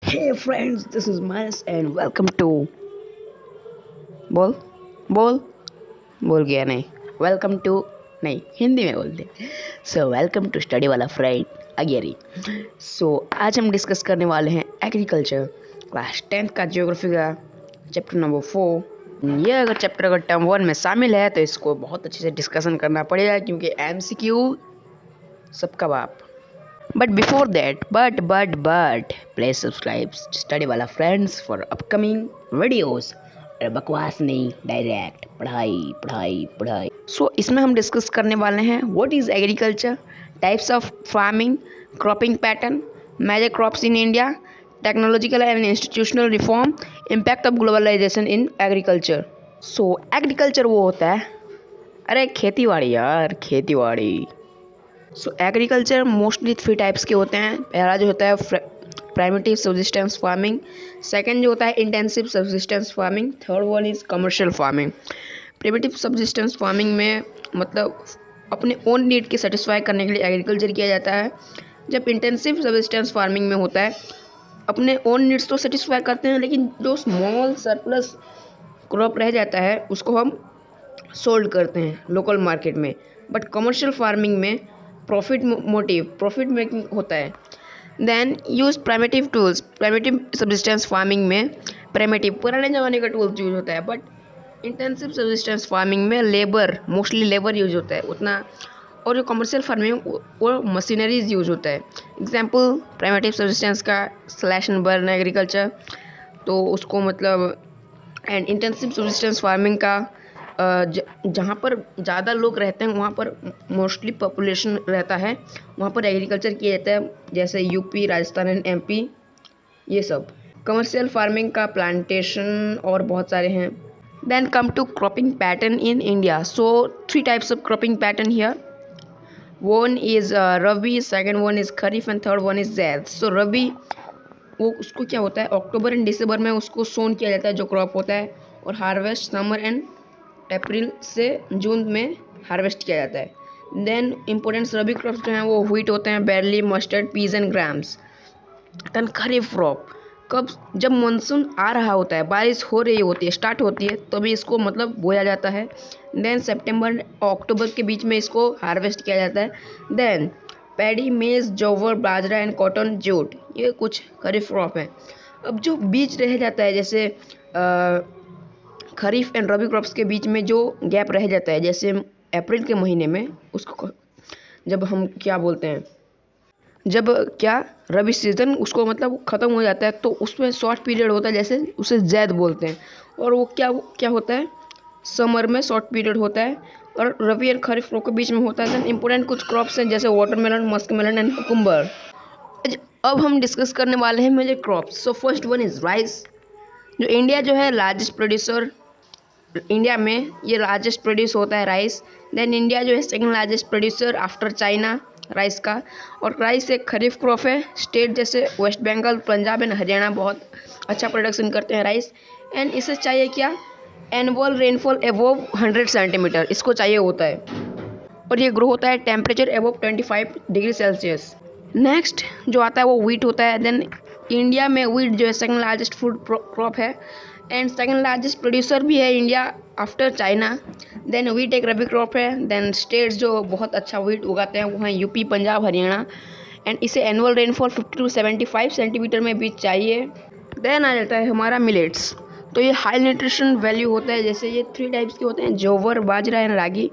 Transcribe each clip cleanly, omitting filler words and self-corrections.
Hey friends, this is Miles and welcome to बोल बोल बोल गया नहीं वेलकम टू नहीं हिंदी में बोलते वेलकम टू स्टडी वाला फ्रेंड अगेरी। आज हम डिस्कस करने वाले हैं एग्रीकल्चर क्लास 10th का ज्योग्राफी का चैप्टर नंबर 4। ये अगर चैप्टर अगर टर्म 1 में शामिल है तो इसको बहुत अच्छे से डिस्कशन करना पड़ेगा क्योंकि एमसीक्यू सबका बाप। But before that, but please subscribe study वाला फ्रेंड्स फॉर अपकमिंग वीडियोस। और बकवास नहीं, डायरेक्ट पढ़ाई पढ़ाई पढ़ाई। इसमें हम डिस्कस करने वाले हैं what is agriculture, types of farming, cropping pattern, major crops in India, technological and institutional reform, impact of globalisation in agriculture. Agriculture वो होता है, अरे खेती यार, खेती। एग्रीकल्चर मोस्टली 3 टाइप्स के होते हैं। पहला जो होता है प्राइमेटिव सब्सिस्टेंस फार्मिंग, सेकंड जो होता है intensive subsistence farming, third one is commercial farming. Primitive subsistence farming में मतलब अपने ओन नीड के सेटिस्फाई करने के लिए एग्रीकल्चर किया जाता है। जब इंटेंसिव सब्सिस्टेंस फार्मिंग में होता है अपने ओन नीड्स तो सेटिस्फाई करते हैं लेकिन जो स्मॉल सरप्लस क्रॉप रह जाता है उसको हम सोल्ड करते हैं लोकल मार्केट में। बट कमर्शियल फार्मिंग में प्रॉफिट मेकिंग होता है। Then use primitive tools. Primitive subsistence farming में प्राइमेटिव पुराने ज़माने का टूल्स यूज होता है, बट इंटेंसिव सब्सिस्टेंस फार्मिंग में मोस्टली लेबर यूज होता है उतना। और जो कमर्शियल फार्मिंग वो मशीनरीज यूज होता है। एग्जाम्पल प्राइमेटिव सब्सिस्टेंस का स्लैश एंड बर्न एग्रीकल्चर, तो उसको मतलब एंड इंटेंसिव सब्सिस्टेंस फार्मिंग का जहाँ पर ज़्यादा लोग रहते हैं वहाँ पर मोस्टली पॉपुलेशन रहता है, वहाँ पर एग्रीकल्चर किया जाता है, जैसे यूपी, राजस्थान एंड एमपी ये सब। कमर्शियल फार्मिंग का प्लांटेशन और बहुत सारे हैं। Then come to cropping pattern in India. 3 types of cropping pattern here. One is rabi, second one is kharif and third one is zaid. Rabi वो उसको क्या होता है अक्टूबर एंड दिसंबर में उसको सोन किया जाता है जो क्रॉप होता है, और हार्वेस्ट समर एंड अप्रैल से जून में हार्वेस्ट किया जाता है। देन इम्पोर्टेंट रबी क्रॉप्स जो हैं वो व्हीट होते हैं, barley, mustard, peas and grams. Then kharif crop कब, जब मानसून आ रहा होता है, बारिश हो रही होती है, स्टार्ट होती है, तभी इसको मतलब बोया जाता है। देन सितंबर और अक्टूबर के बीच में इसको हार्वेस्ट किया जाता है। देन पैडी, मेज, जौवर, बाजरा एंड कॉटन, जूट, ये कुछ खरीफ क्रॉप है। अब जो बीच रह जाता है जैसे खरीफ एंड रबी क्रॉप्स के बीच में जो गैप रह जाता है, जैसे अप्रैल के महीने में उसको जब हम क्या बोलते हैं, जब क्या रबी सीजन उसको मतलब ख़त्म हो जाता है तो उसमें शॉर्ट पीरियड होता है, जैसे उसे जैद बोलते हैं। और वो क्या होता है समर में शॉर्ट पीरियड होता है, और रबी एंड खरीफ के बीच में होता है। देन इंपॉर्टेंट कुछ क्रॉप्स हैं जैसे वाटरमेलन, मस्कमेलन एंड कुकुम्बर। अब हम डिस्कस करने वाले हैं major crops. First one is rice. जो इंडिया जो है लार्जेस्ट प्रोड्यूसर, इंडिया में ये लार्जेस्ट प्रोड्यूस होता है राइस। देन इंडिया जो है second largest producer after China rice का। और राइस एक खरीफ क्रॉप है। स्टेट जैसे वेस्ट बंगाल, पंजाब एंड हरियाणा बहुत अच्छा प्रोडक्शन करते हैं राइस। एंड इसे चाहिए क्या, एनुअल रेनफॉल एबोव 100 सेंटीमीटर इसको चाहिए होता है, और ये ग्रो होता है temperature above 25 degree Celsius. Next जो आता है वो व्हीट होता है। देन इंडिया में व्हीट जो है सेकंड लार्जेस्ट फूड क्रॉप है एंड सेकंड लार्जेस्ट प्रोड्यूसर भी है India after China. Then wheat एक रबी क्रॉप है। देन स्टेट्स जो बहुत अच्छा व्हीट उगाते हैं वो हैं यूपी, पंजाब, हरियाणा। एंड इसे एनुअल रेनफॉल 50 to 75 सेंटीमीटर में भी चाहिए। देन आ जाता है हमारा मिलेट्स। तो ये हाई न्यूट्रिशन वैल्यू होता है, जैसे ये 3 टाइप्स के होते हैं, जोवर, बाजरा एंड रागी।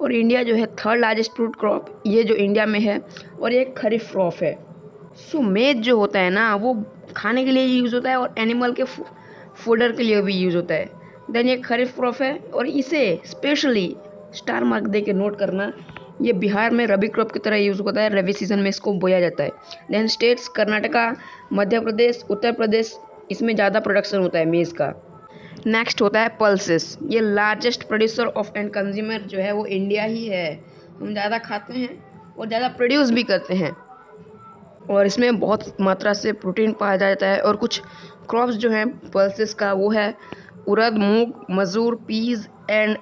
और इंडिया जो है थर्ड लार्जेस्ट फ्रूट क्रॉप ये जो इंडिया में है, और ये खरीफ क्रॉप है। मेज जो होता है ना वो खाने के लिए यूज़ होता है और एनिमल के फूडर के लिए भी यूज़ होता है। देन ये खरीफ क्रॉप है और इसे स्पेशली स्टार मार्क दे के नोट करना, ये बिहार में रबी क्रॉप की तरह यूज़ होता है, रबी सीजन में इसको बोया जाता है। देन स्टेट्स कर्नाटका, मध्य प्रदेश, उत्तर प्रदेश, इसमें ज़्यादा प्रोडक्शन होता है मेज़ का। नेक्स्ट होता है पल्सेस। ये largest producer of and consumer जो है वो इंडिया ही है। हम ज़्यादा खाते हैं और ज़्यादा प्रोड्यूस भी करते हैं, और इसमें बहुत मात्रा से प्रोटीन पाया जाता है। और कुछ क्रॉप्स जो हैं पल्सेस का वो है उड़द, मूंग, मसूर, पीज एंड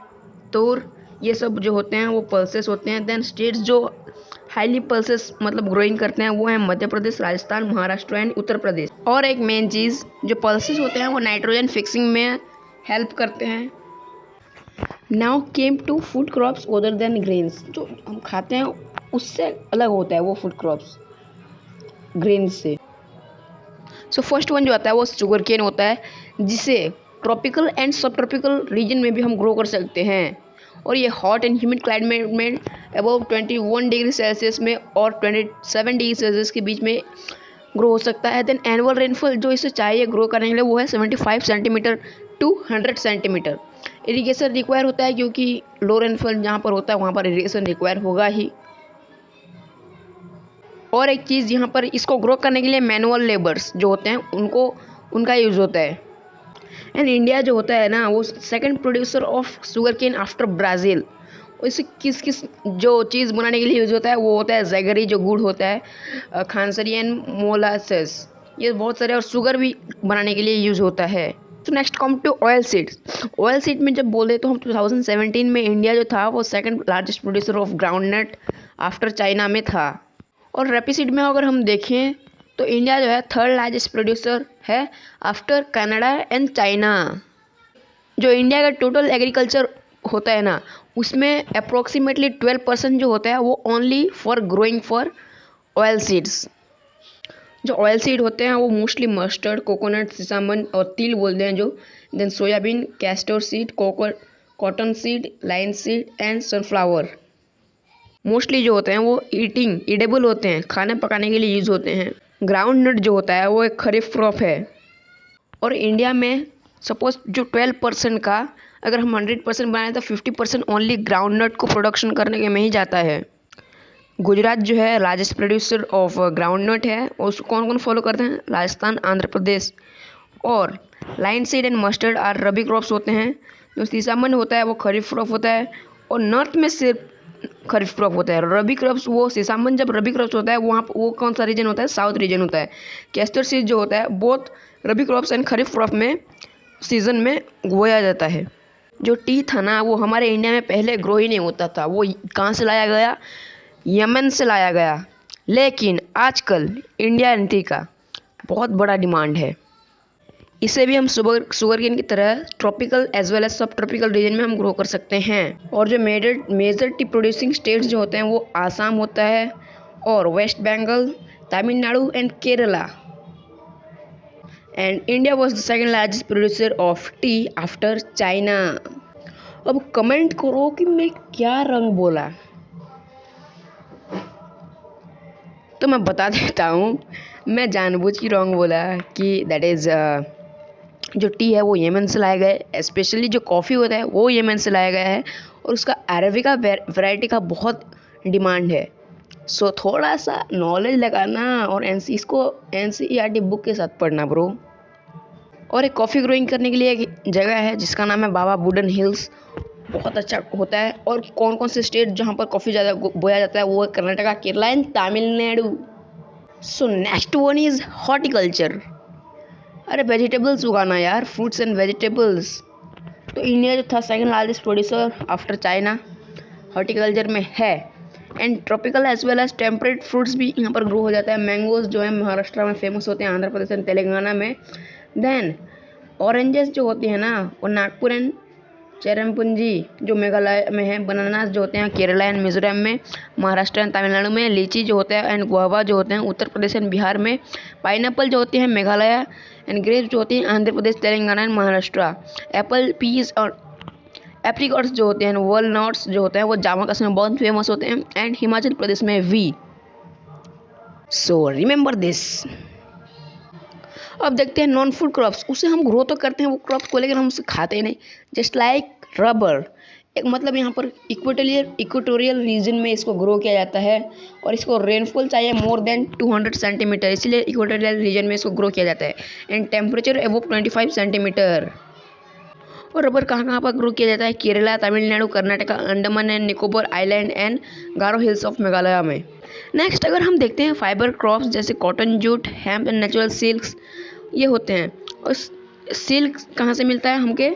तूर, ये सब जो होते हैं वो पल्सेस होते हैं। देन स्टेट्स जो हाईली पल्सेस मतलब ग्रोइंग करते हैं वो है मध्य प्रदेश, राजस्थान, महाराष्ट्र एंड उत्तर प्रदेश। और एक मेन चीज़, जो पल्सेस होते हैं वो नाइट्रोजन फिक्सिंग में हेल्प करते हैं। Now came to food crops other than grains. जो हम खाते हैं उससे अलग होता है वो फूड क्रॉप्स ग्रेन्स से। सो फर्स्ट वन जो आता है वो शुगर केन होता है, जिसे ट्रॉपिकल एंड सब ट्रॉपिकल रीजन में भी हम ग्रो कर सकते हैं। और ये हॉट एंड ह्यूमिड क्लाइमेट में अबव 21 डिग्री सेल्सियस में और 27 डिग्री सेल्सियस के बीच में ग्रो हो सकता है। देन एनुअल रेनफॉल जो इसे चाहिए ग्रो करने के लिए वो है 75 centimetre to 100 centimetre. Irrigation require होता है, क्योंकि लो रेनफॉल जहाँ पर होता है वहाँ पर इरीगेशन रिक्वायर होगा ही। और एक चीज़, यहाँ पर इसको ग्रो करने के लिए मैनुअल लेबर्स जो होते हैं उनका यूज़ होता है। एंड इंडिया जो होता है ना वो second producer of sugar cane after Brazil. इसे किस जो चीज़ बनाने के लिए यूज़ होता है वो होता है जैगरी जो गुड़ होता है, खांसरी एंड मोलासेस, ये बहुत सारे, और शुगर भी बनाने के लिए यूज़ होता है। तो next come to oil seeds. Oil seed में जब बोले तो हम 2017 में इंडिया जो था वो second largest producer of groundnut after China में था। और रेपिसीड में अगर हम देखें तो इंडिया जो है थर्ड लार्जेस्ट प्रोड्यूसर है आफ्टर कनाडा एंड चाइना। जो इंडिया का टोटल एग्रीकल्चर होता है ना उसमें अप्रोक्सीमेटली 12% जो होता है वो only for growing for oil seeds. जो ऑयल सीड होते हैं वो मोस्टली मस्टर्ड, कोकोनट, सिसामन और तिल बोलते हैं जो, then soybean, castor seed, cotton seed, line seed and sunflower. Mostly जो होते हैं वो ईडेबल होते हैं, खाने पकाने के लिए यूज़ होते हैं। ग्राउंड नट जो होता है वो एक खरीफ क्रॉप है। और इंडिया में सपोज जो 12% का अगर हम 100% बनाए तो 50% ओनली ग्राउंड नट को प्रोडक्शन करने के में ही जाता है। गुजरात जो है largest producer of groundnut है, और उसको कौन कौन फॉलो करते हैं, राजस्थान, आंध्र प्रदेश। और line seed and mustard are rabi crops होते हैं। जो सीसामन होता है वो खरीफ क्रॉप होता है, और नॉर्थ में सिर्फ खरीफ क्रॉप होता है। रबी क्रॉप्स वो सीसामन जब रबी क्रॉप्स होता है वहाँ वो कौन सा रीजन होता है, साउथ रीजन होता है। कैस्टर सीड जो होता है both rabi crops and kharif crop में सीजन में बोया जाता है। जो टी था ना वो हमारे इंडिया में पहले ग्रो ही नहीं होता था, वो कहाँ से लाया गया, यमन से लाया गया। लेकिन आजकल इंडिया टी का बहुत बड़ा डिमांड है। इसे भी हम शुगर केन की तरह ट्रॉपिकल एज वेल एज सब ट्रॉपिकल रीजन में हम ग्रो कर सकते हैं। और जो मेजर टी प्रोड्यूसिंग स्टेट्स जो होते हैं वो आसाम होता है, और West Bengal, Tamil Nadu and Kerala. And India was the second largest producer of tea after China. अब कमेंट करो कि मैं क्या रंग बोला, तो मैं बता देता हूँ। मैं जानबूझ के रॉन्ग बोला कि दैट इज़ जो टी है वो यमन से लाया गया है। स्पेशली जो कॉफ़ी होता है वो यमन से लाया गया है, और उसका अरेबिका वैरायटी का बहुत डिमांड है। सो थोड़ा सा नॉलेज लगाना और इसको NCERT बुक के साथ पढ़ना ब्रो। और एक कॉफ़ी ग्रोइंग करने के लिए एक जगह है जिसका नाम है बाबा बुडन हिल्स, बहुत अच्छा होता है। और कौन कौन से स्टेट जहाँ पर कॉफ़ी ज़्यादा बोया जाता है वो है Karnataka, Kerala and Tamil Nadu. So next one is horticulture. अरे वेजिटेबल्स उगाना यार, फ्रूट्स एंड वेजिटेबल्स। तो इंडिया जो था second largest producer after China horticulture में है। And tropical as well as temperate fruits भी यहाँ पर ग्रो हो जाता है। मैंगोज जो है महाराष्ट्र में फेमस होते हैं, आंध्र प्रदेश एंड तेलंगाना में। देन ऑरेंजेस जो होती हैं ना वो नागपुर एंड चेरमपुंजी जो मेघालय में है। बनानास जो होते हैं केरला एंड मिजोरम में, महाराष्ट्र एंड तमिलनाडु में। लीची जो होता है एंड गुआवा जो होते हैं उत्तर प्रदेश एंड बिहार में। पाइनएप्पल जो होती है मेघालय एंड ग्रेप्स जो होती हैं Andhra Pradesh, Telangana and Maharashtra. Apple, peas और एप्रिकॉट्स जो होते हैं, वॉलनट्स जो होते हैं वो जम्मू कश्मीर में बहुत फेमस होते हैं, एंड हिमाचल प्रदेश में वी। So remember this. अब देखते हैं नॉन फूड क्रॉप्स। उसे हम ग्रो तो करते हैं वो क्रॉप्स को, लेकिन हम उसे खाते ही नहीं। जस्ट लाइक रबर, एक मतलब यहाँ पर इक्वेटोरियल रीजन में इसको ग्रो किया जाता है, और इसको रेनफॉल चाहिए मोर देन 200 सेंटीमीटर, इसलिए इक्वेटोरियल रीजन में इसको ग्रो किया जाता है। And temperature above 25 centimetre. और रबर कहाँ कहाँ पर ग्रो किया जाता है, Kerala, Tamil Nadu, Karnataka, Andaman and Nicobar island and Garo hills of Meghalaya में। नेक्स्ट अगर हम देखते हैं फाइबर क्रॉप्स जैसे cotton, jute, hemp and natural silks, ये होते हैं। और सिल्क कहाँ से मिलता है हमके,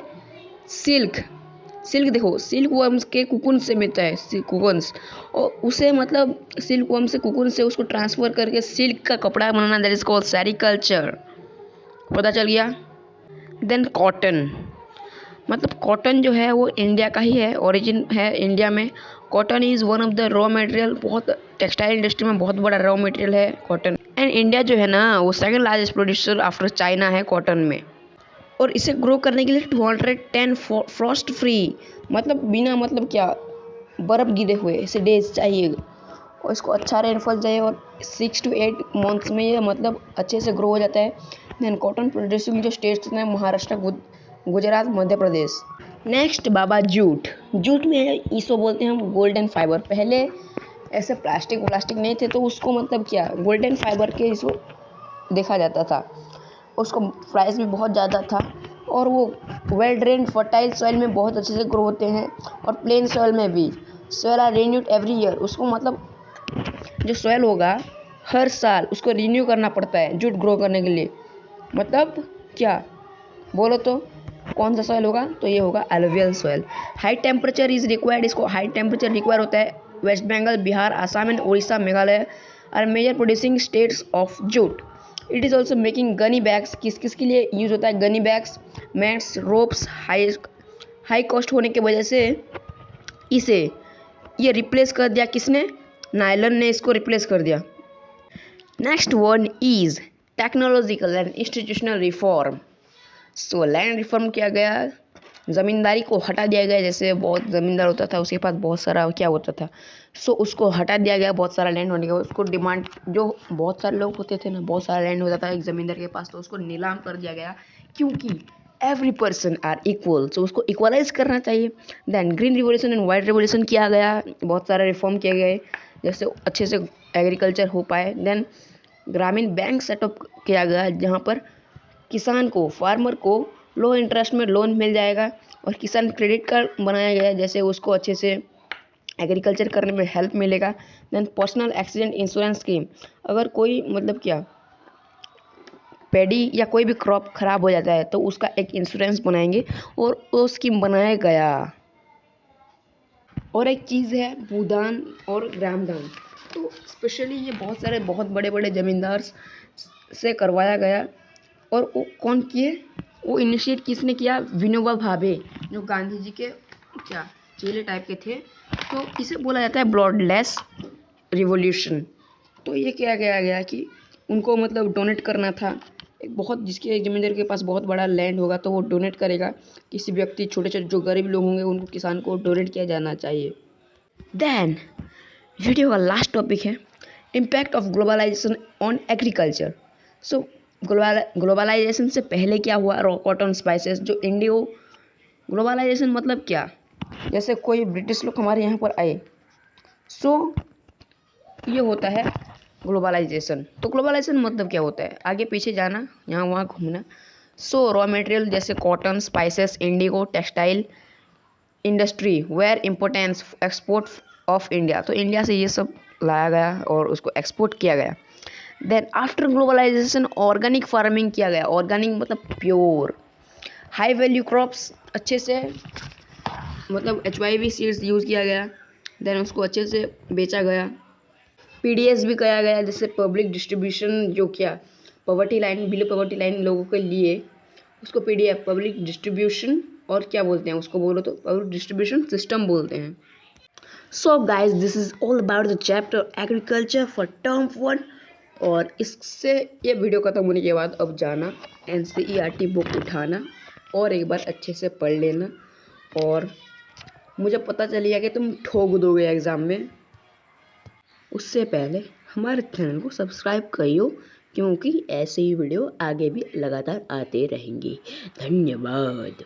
सिल्क देखो, सिल्क वर्म्स के कुकुन से मिलता है, कुकुन्स, और उसे मतलब सिल्क वर्म से कुकुन से उसको ट्रांसफर करके सिल्क का कपड़ा बनाना, दैट इज कॉल्ड सेरिकल्चर। पता चल गया। देन कॉटन, मतलब कॉटन जो है वो इंडिया का ही है, ओरिजिन है इंडिया में। Cotton is one of the raw material, बहुत टेक्सटाइल इंडस्ट्री में बहुत बड़ा रॉ मटेरियल है कॉटन। एंड इंडिया जो है ना वो second largest producer after China है कॉटन में। और इसे ग्रो करने के लिए 210 फ्रॉस्ट फ्री, मतलब बिना मतलब क्या बर्फ़ गिरे हुए इसे डेज चाहिए, और इसको अच्छा रेनफॉल चाहिए, और 6 to 8 मंथ्स में ये मतलब अच्छे से ग्रो हो जाता है। देन कॉटन प्रोड्यूसिंग जो स्टेट्स हैं महाराष्ट्र, गुजरात, मध्य प्रदेश। नेक्स्ट बाबा जूट। जूट में इसको बोलते हैं हम गोल्डन फाइबर। पहले ऐसे प्लास्टिक नहीं थे, तो उसको मतलब क्या गोल्डन फाइबर के इसको देखा जाता था। उसको प्राइस भी बहुत ज़्यादा था, और वो वेल ड्रेन फर्टाइल सॉइल में बहुत अच्छे से ग्रो होते हैं, और प्लेन सॉइल में भी। Soil are renewed every year, उसको मतलब जो सॉइल होगा हर साल उसको रिन्यू करना पड़ता है जूट ग्रो करने के लिए। मतलब क्या बोलो तो कौन सा सॉइल होगा, तो ये होगा alluvial soil. High temperature is required, इसको हाई टेम्परेचर रिक्वायर होता है। West Bengal, Bihar, Assam and Orissa, Meghalaya are major producing states of jute. It is also making gunny bags, किस किस के लिए यूज़ होता है gunny bags, mats, ropes. High cost होने की वजह से इसे ये रिप्लेस कर दिया किसने, नायलन ने इसको रिप्लेस कर दिया। Next one is technological and institutional reform. So land reform किया गया, ज़मींदारी को हटा दिया गया। जैसे बहुत ज़मींदार होता था, उसके पास बहुत सारा क्या होता था, सो उसको हटा दिया गया। बहुत सारा लैंड होने के बाद उसको डिमांड, जो बहुत सारे लोग होते थे ना, बहुत सारा लैंड होता था एक ज़मींदार के पास, तो उसको नीलाम कर दिया गया, क्योंकि every person are equal, so उसको इक्वलाइज करना चाहिए। Then green revolution and white revolution किया गया, बहुत सारे रिफॉर्म किए गए जैसे अच्छे से एग्रीकल्चर हो पाए। देन ग्रामीण बैंक सेटअप किया गया, जहाँ पर किसान को, फार्मर को लो इंटरेस्ट में लोन मिल जाएगा, और किसान क्रेडिट कार्ड बनाया गया, जैसे उसको अच्छे से एग्रीकल्चर करने में हेल्प मिलेगा। Then personal accident insurance scheme, अगर कोई मतलब क्या पैडी या कोई भी क्रॉप खराब हो जाता है तो उसका एक इंश्योरेंस बनाएंगे, और वो स्कीम बनाया गया। और एक चीज़ है भूदान और ग्रामदान, तो स्पेशली ये बहुत बड़े बड़े ज़मींदार से करवाया गया। और वो कौन किए, वो इनिशिएट किसने किया, विनोबा भावे, जो गांधी जी के क्या चेले टाइप के थे। तो इसे बोला जाता है ब्लडलेस रिवॉल्यूशन। तो ये क्या गया कि उनको मतलब डोनेट करना था, एक बहुत जिसके एक जमींदार के पास बहुत बड़ा लैंड होगा तो वो डोनेट करेगा। किसी व्यक्ति, छोटे छोटे जो गरीब लोग होंगे उनको, किसान को डोनेट किया जाना चाहिए। देन वीडियो का लास्ट टॉपिक है impact of globalisation on agriculture. So globalisation से पहले क्या हुआ, रॉ कॉटन, स्पाइसेस, जो इंडियो। ग्लोबलाइजेशन मतलब क्या, जैसे कोई ब्रिटिश लोग हमारे यहाँ पर आए, सो ये होता है ग्लोबलाइजेशन। तो ग्लोबलाइजेशन मतलब क्या होता है, आगे पीछे जाना, यहाँ वहाँ घूमना। सो रॉ मटेरियल जैसे cotton, spices, indigo, textile industry were importance export of India, तो इंडिया से ये सब लाया गया और उसको एक्सपोर्ट किया गया। Then after globalisation organic farming किया गया, ऑर्गेनिक मतलब प्योर। हाई वैल्यू क्रॉप्स अच्छे से मतलब HYV सीड्स यूज़ किया गया, देन उसको अच्छे से बेचा गया। PDS भी किया गया, जैसे पब्लिक डिस्ट्रीब्यूशन, जो क्या poverty line, below poverty line लोगों के लिए, उसको PDF पब्लिक डिस्ट्रीब्यूशन, और क्या बोलते हैं उसको, बोलो तो पब्लिक डिस्ट्रीब्यूशन सिस्टम बोलते हैं। So guys this is all about the chapter agriculture for term 1। और इससे ये वीडियो खत्म होने के बाद अब जाना NCERT बुक उठाना और एक बार अच्छे से पढ़ लेना, और मुझे पता चल गया कि तुम ठोक दोगे एग्ज़ाम में। उससे पहले हमारे चैनल को सब्सक्राइब करियो, क्योंकि ऐसे ही वीडियो आगे भी लगातार आते रहेंगे। धन्यवाद।